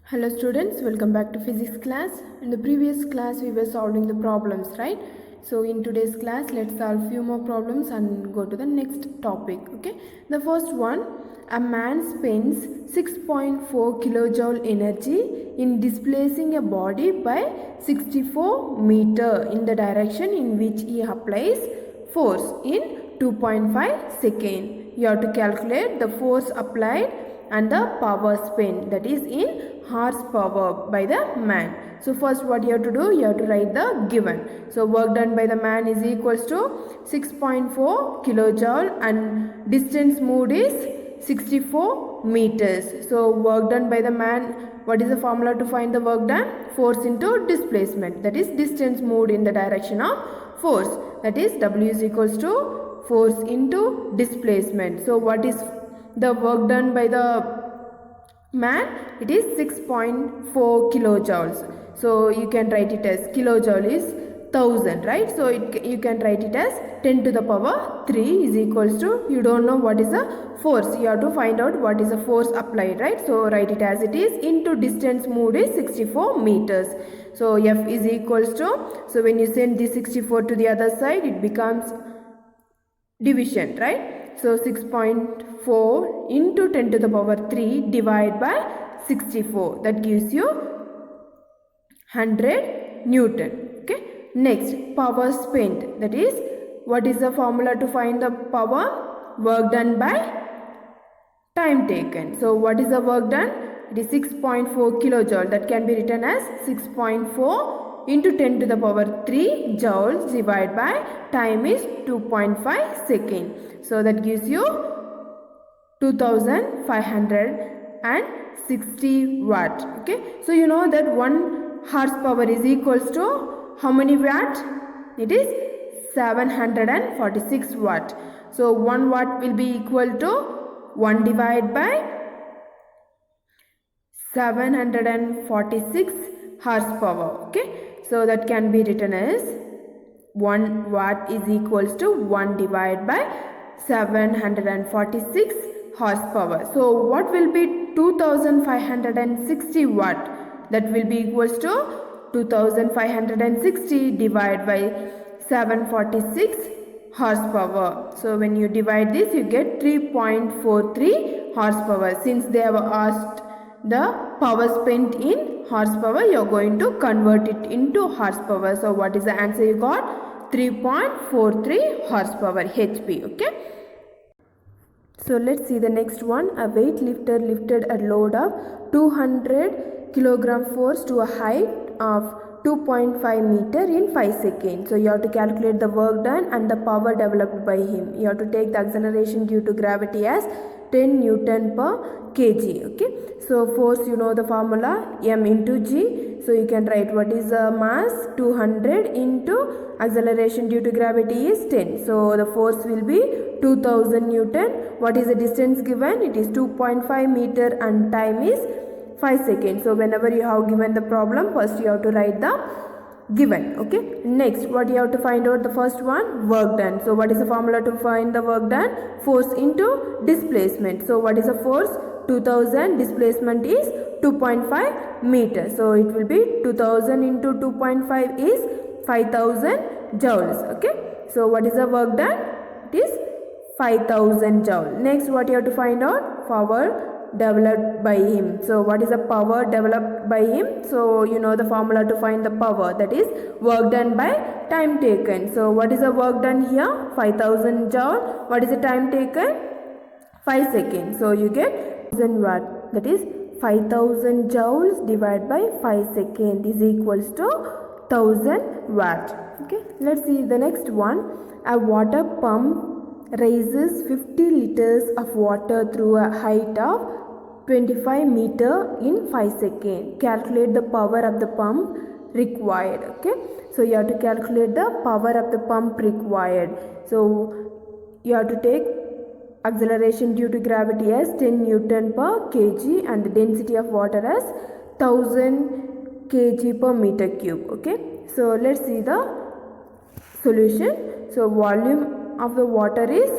Hello students, welcome back to physics class. In the previous class we were solving the problems, right? So in today's class let's solve few more problems and go to the next topic, okay? The first one, a man spends 6.4 kilojoule energy in displacing a body by 64 meter in the direction in which he applies force in 2.5 second. You have to calculate the force applied and the power spent, that is in horsepower by the man. So first what you have to do, you have to write the given. So work done by the man is equals to 6.4 kilojoule and distance moved is 64 meters. So work done by the man, what is the formula to find the work done? Force into displacement, that is distance moved in the direction of force, that is W is equals to force into displacement. So what is the work done by the man? It is 6.4 kilojoules. So you can write it as kilojoule is 1000, right? So you can write it as 10 to the power 3 is equals to, you don't know what is the force, you have to find out what is the force applied, right? So write it as it is into distance moved is 64 meters. So F is equals to, so when you send this 64 to the other side, it becomes division, right? So 6.4 into 10 to the power 3 divided by 64, that gives you 100 Newton. Okay. Next, power spent, that is, what is the formula to find the power? Work done by time taken. So what is the work done? It is 6.4 kilojoule, that can be written as 6.4 into 10 to the power 3 joules divided by time is 2.5 second. So that gives you 2560 watt. Okay. So you know that 1 horsepower is equals to how many watt? It is 746 watt. So 1 watt will be equal to 1 divided by 746 horsepower. Okay. So that can be written as 1 watt is equals to 1 divided by 746 horsepower. So what will be 2560 watt? That will be equals to 2560 divided by 746 horsepower. So when you divide this, you get 3.43 horsepower. Since they have asked the power spent in horsepower, you are going to convert it into horsepower. So what is the answer you got? 3.43 horsepower HP. Okay. So let's see the next one. A weightlifter lifted a load of 200 kilogram force to a height of 2.5 meter in 5 seconds. So you have to calculate the work done and the power developed by him. You have to take the acceleration due to gravity as 10 Newton per kg. Okay. So force, you know the formula, m into g. So you can write what is the mass, 200 into acceleration due to gravity is 10. So the force will be 2000 Newton. What is the distance given? It is 2.5 meter and time is 5 seconds. So whenever you have given the problem, first you have to write the given. Okay. Next, what you have to find out, the first one, work done. So what is the formula to find the work done? Force into displacement. So what is the force? 2000, displacement is 2.5 meters. So it will be 2000 into 2.5 is 5000 joules. Okay. So what is the work done? It is 5000 joule. Next, what you have to find out? Power developed by him. So what is the power developed by him? So you know the formula to find the power, that is work done by time taken. So what is the work done here? 5000 joule. What is the time taken? 5 seconds. So you get 1000 watt, that is 5000 joules divided by 5 seconds is equals to 1000 watt. Okay. Let's see the next one. A water pump raises 50 liters of water through a height of 25 meter in 5 seconds. Calculate the power of the pump required. Okay. So you have to calculate the power of the pump required. So you have to take acceleration due to gravity as 10 Newton per kg and the density of water as 1000 kg per meter cube. Okay. So let's see the solution. So volume of the water is,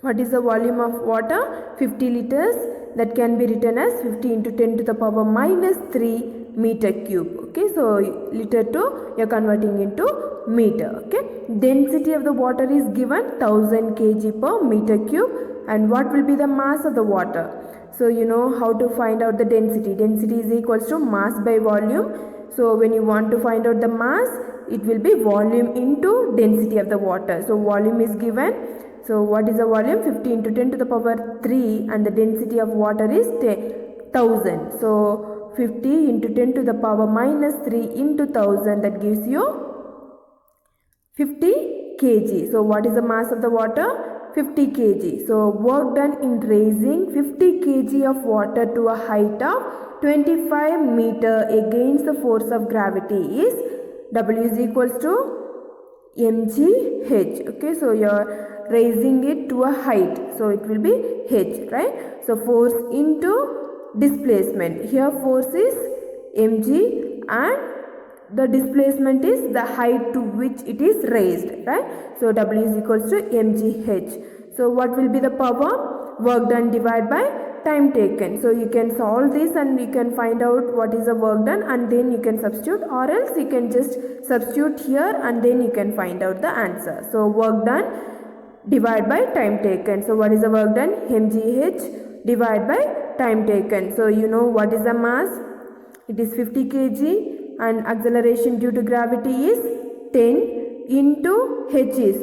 what is the volume of water? 50 liters that can be written as 50 into 10 to the power minus 3 meter cube. Okay, so liter to you're converting into meter. Okay, density of the water is given 1000 kg per meter cube. And what will be the mass of the water? So you know how to find out the density. Density is equals to mass by volume. So when you want to find out the mass, it will be volume into density of the water. So volume is given. So what is the volume? 50 into 10 to the power 3, and the density of water is 1000. So 50 into 10 to the power minus 3 into 1000, that gives you 50 kg. So what is the mass of the water? 50 kg. So work done in raising 50 kg of water to a height of 25 meter against the force of gravity is W is equals to mgh. Okay, so you're raising it to a height, so it will be h, right? So force into displacement. Here force is mg and the displacement is the height to which it is raised, right? So W is equals to mgh. So what will be the power? Work done divided by time taken. So you can solve this and you can find out what is the work done, and then you can substitute, or else you can just substitute here and then you can find out the answer. So work done divided by time taken. So what is the work done? mgh divided by time taken. So you know what is the mass? It is 50 kg. And acceleration due to gravity is 10 into h is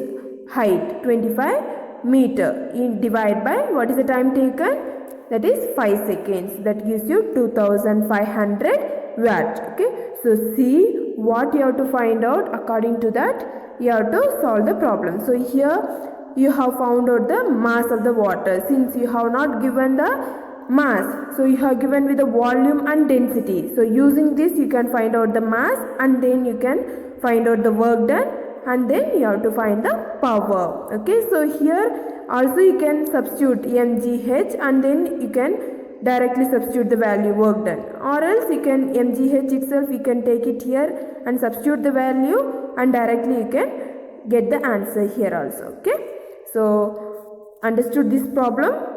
height 25 meter divided by what is the time taken? That is 5 seconds. That gives you 2500 watts. Okay, so see what you have to find out. According to that you have to solve the problem. So here you have found out the mass of the water. Since you have not given the mass, so you have given with the volume and density. So using this you can find out the mass, and then you can find out the work done, and then you have to find the power. Okay, so here also you can substitute mgh and then you can directly substitute the value work done, or else you can mgh itself you can take it here and substitute the value, and directly you can get the answer here also. Okay, so understood this problem?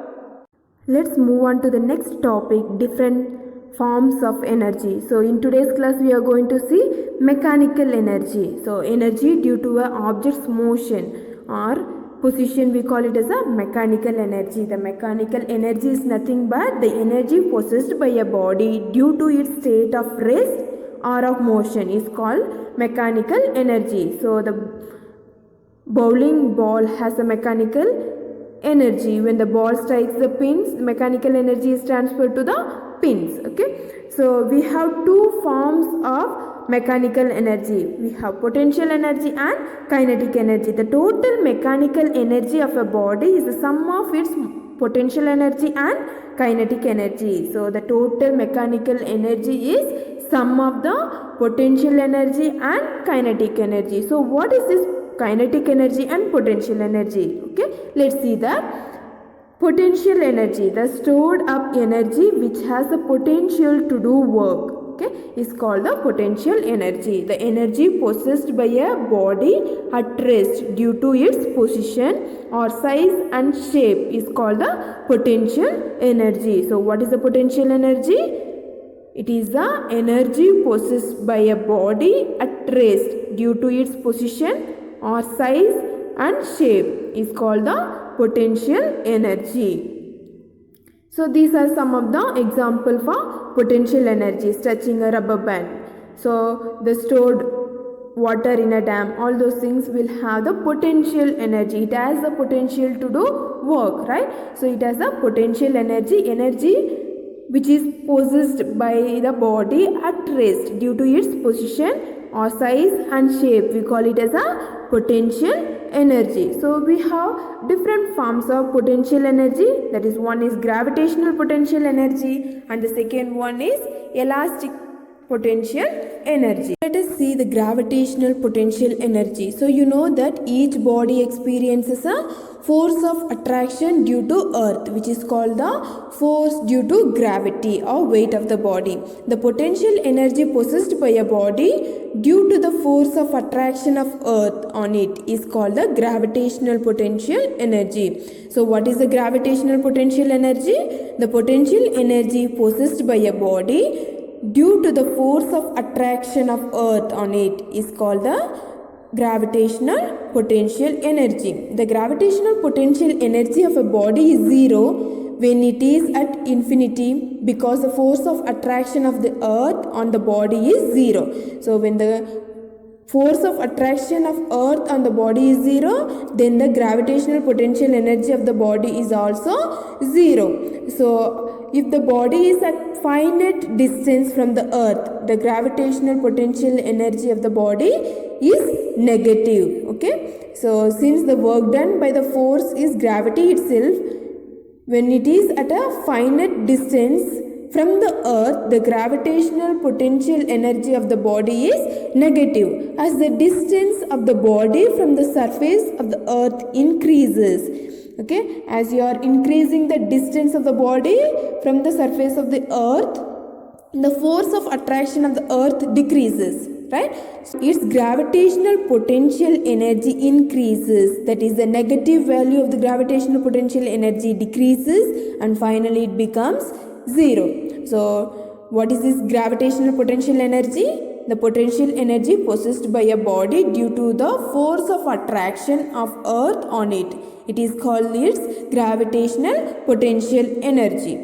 Let's move on to the next topic, different forms of energy. So in today's class we are going to see mechanical energy. So energy due to an object's motion or position, we call it as a mechanical energy. The mechanical energy is nothing but the energy possessed by a body due to its state of rest or of motion is called mechanical energy. So the bowling ball has a mechanical energy. When the ball strikes the pins, the mechanical energy is transferred to the pins. Okay, so we have two forms of mechanical energy. We have potential energy and kinetic energy. The total mechanical energy of a body is the sum of its potential energy and kinetic energy. So the total mechanical energy is sum of the potential energy and kinetic energy. So what is this kinetic energy and potential energy? Okay, let's see that. Potential energy, the stored up energy which has the potential to do work, okay, is called the potential energy. The energy possessed by a body at rest due to its position or size and shape is called the potential energy. So what is the potential energy? It is the energy possessed by a body at rest due to its position or size and shape is called the potential energy. So these are some of the example for potential energy. Stretching a rubber band, so the stored water in a dam, all those things will have the potential energy. It has the potential to do work, right? So it has the potential energy which is possessed by the body at rest due to its position or size and shape. We call it as a potential energy. So we have different forms of potential energy. That is, one is gravitational potential energy and the second one is elastic potential energy. Let us see the gravitational potential energy. So you know that each body experiences a force of attraction due to earth, which is called the force due to gravity or weight of the body. The potential energy possessed by a body due to the force of attraction of earth on it is called the gravitational potential energy. So what is the gravitational potential energy? The potential energy possessed by a body due to the force of attraction of earth on it is called the gravitational potential energy. The gravitational potential energy of a body is zero when it is at infinity, because the force of attraction of the earth on the body is zero. So when the force of attraction of earth on the body is zero, then the gravitational potential energy of the body is also zero. So if the body is at finite distance from the earth, the gravitational potential energy of the body is negative. Okay, so since the work done by the force is gravity itself, when it is at a finite distance from the earth, the gravitational potential energy of the body is negative, as the distance of the body from the surface of the earth increases. Okay, as you are increasing the distance of the body from the surface of the earth, the force of attraction of the earth decreases, right? So its gravitational potential energy increases, that is, the negative value of the gravitational potential energy decreases, and finally it becomes zero. So what is this gravitational potential energy? The potential energy possessed by a body due to the force of attraction of earth on it. It is called its gravitational potential energy.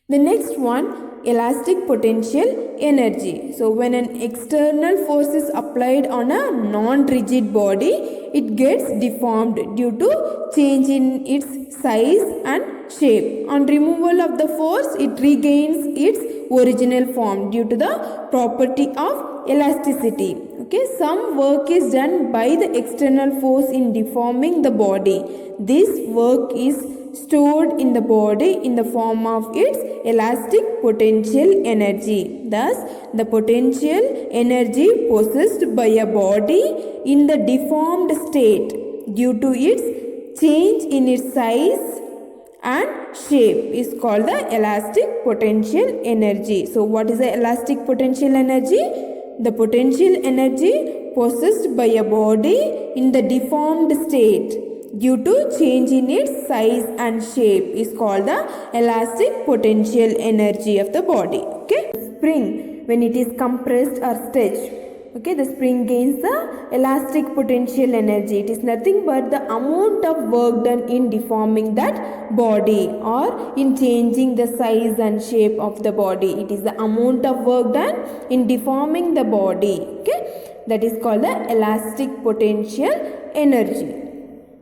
The next one, elastic potential energy. So when an external force is applied on a non-rigid body, it gets deformed due to change in its size and shape. On removal of the force, it regains its original form due to the property of elasticity. Okay, some work is done by the external force in deforming the body. This work is stored in the body in the form of its elastic potential energy. Thus, the potential energy possessed by a body in the deformed state due to its change in its size and shape is called the elastic potential energy. So what is the elastic potential energy? The potential energy possessed by a body in the deformed state due to change in its size and shape is called the elastic potential energy of the body. Okay, spring, when it is compressed or stretched, okay, the spring gains the elastic potential energy. It is nothing but the amount of work done in deforming that body or in changing the size and shape of the body. It is the amount of work done in deforming the body. Okay, that is called the elastic potential energy.